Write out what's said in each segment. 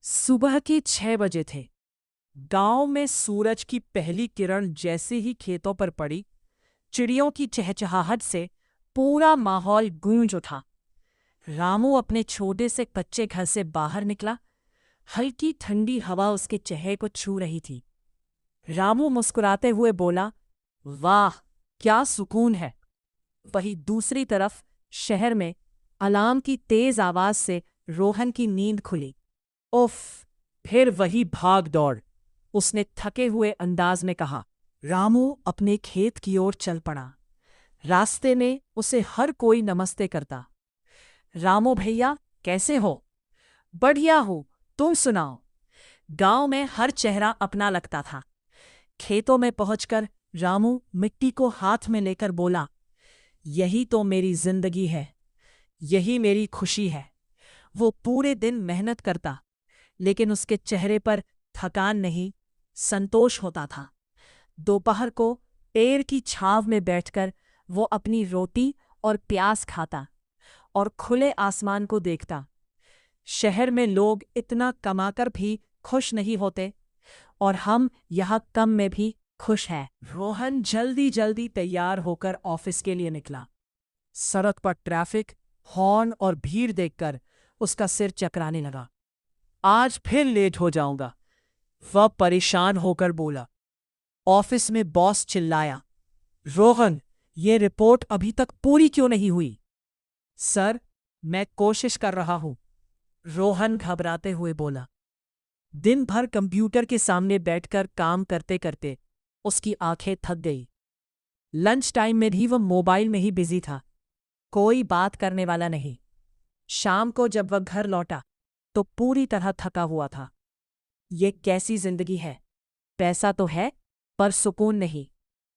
सुबह के 6 बजे थे। गांव में सूरज की पहली किरण जैसे ही खेतों पर पड़ी, चिड़ियों की चहचहाहट से पूरा माहौल गूंज उठा। रामू अपने छोटे से कच्चे घर से बाहर निकला। हल्की ठंडी हवा उसके चेहरे को छू रही थी। रामू मुस्कुराते हुए बोला, वाह, क्या सुकून है। वहीं दूसरी तरफ शहर में अलार्म की तेज आवाज से रोहन की नींद खुली। उफ, फिर वही भाग दौड़, उसने थके हुए अंदाज में कहा। रामू अपने खेत की ओर चल पड़ा। रास्ते में उसे हर कोई नमस्ते करता। रामू भैया, कैसे हो? बढ़िया हूँ, तुम सुनाओ। गांव में हर चेहरा अपना लगता था। खेतों में पहुंचकर रामू मिट्टी को हाथ में लेकर बोला, यही तो मेरी जिंदगी है, यही मेरी खुशी है। वो पूरे दिन मेहनत करता, लेकिन उसके चेहरे पर थकान नहीं, संतोष होता था। दोपहर को पेड़ की छांव में बैठकर वो अपनी रोटी और प्याज खाता और खुले आसमान को देखता। शहर में लोग इतना कमाकर भी खुश नहीं होते, और हम यहाँ कम में भी खुश हैं। रोहन जल्दी जल्दी तैयार होकर ऑफिस के लिए निकला। सड़क पर ट्रैफिक, हॉर्न और भीड़ देखकर उसका सिर चकराने लगा। आज फिर लेट हो जाऊंगा, वह परेशान होकर बोला। ऑफिस में बॉस चिल्लाया, रोहन, ये रिपोर्ट अभी तक पूरी क्यों नहीं हुई? सर, मैं कोशिश कर रहा हूं, रोहन घबराते हुए बोला। दिन भर कंप्यूटर के सामने बैठकर काम करते करते उसकी आंखें थक गई। लंच टाइम में भी वह मोबाइल में ही बिजी था, कोई बात करने वाला नहीं। शाम को जब वह घर लौटा तो पूरी तरह थका हुआ था। ये कैसी जिंदगी है? पैसा तो है, पर सुकून नहीं,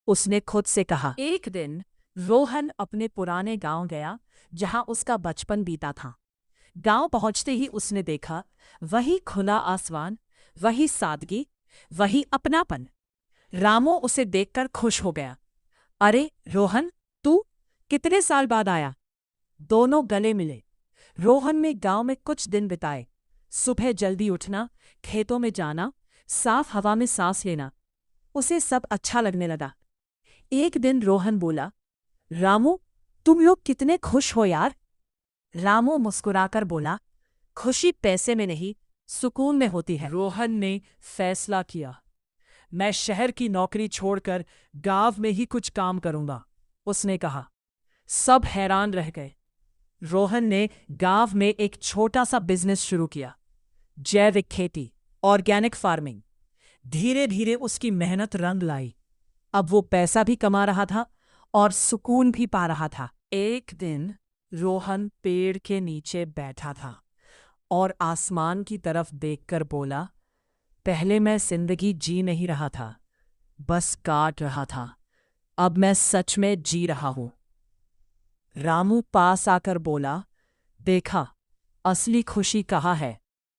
उसने खुद से कहा। एक दिन रोहन अपने पुराने गांव गया, जहां उसका बचपन बीता था। गांव पहुंचते ही उसने देखा, वही खुला आसमान, वही सादगी, वही अपनापन। रामू उसे देखकर खुश हो गया। अरे रोहन, तू कितने साल बाद आया? दोनों गले मिले। रोहन ने गांव में कुछ दिन बिताए। सुबह जल्दी उठना, खेतों में जाना, साफ हवा में सांस लेना, उसे सब अच्छा लगने लगा। एक दिन रोहन बोला, रामू, तुम लोग कितने खुश हो यार। रामू मुस्कुराकर बोला, खुशी पैसे में नहीं, सुकून में होती है। रोहन ने फैसला किया, मैं शहर की नौकरी छोड़कर गांव में ही कुछ काम करूंगा, उसने कहा। सब हैरान रह गए। रोहन ने गांव में एक छोटा सा बिजनेस शुरू किया, जैविक खेती, ऑर्गेनिक फार्मिंग। धीरे धीरे उसकी मेहनत रंग लाई। अब वो पैसा भी कमा रहा था और सुकून भी पा रहा था। एक दिन रोहन पेड़ के नीचे बैठा था और आसमान की तरफ देखकर बोला, पहले मैं जिंदगी जी नहीं रहा था, बस काट रहा था। अब मैं सच में जी रहा हूं। रामू पास आकर बोला, देखा, असली खुशी कहाँ है?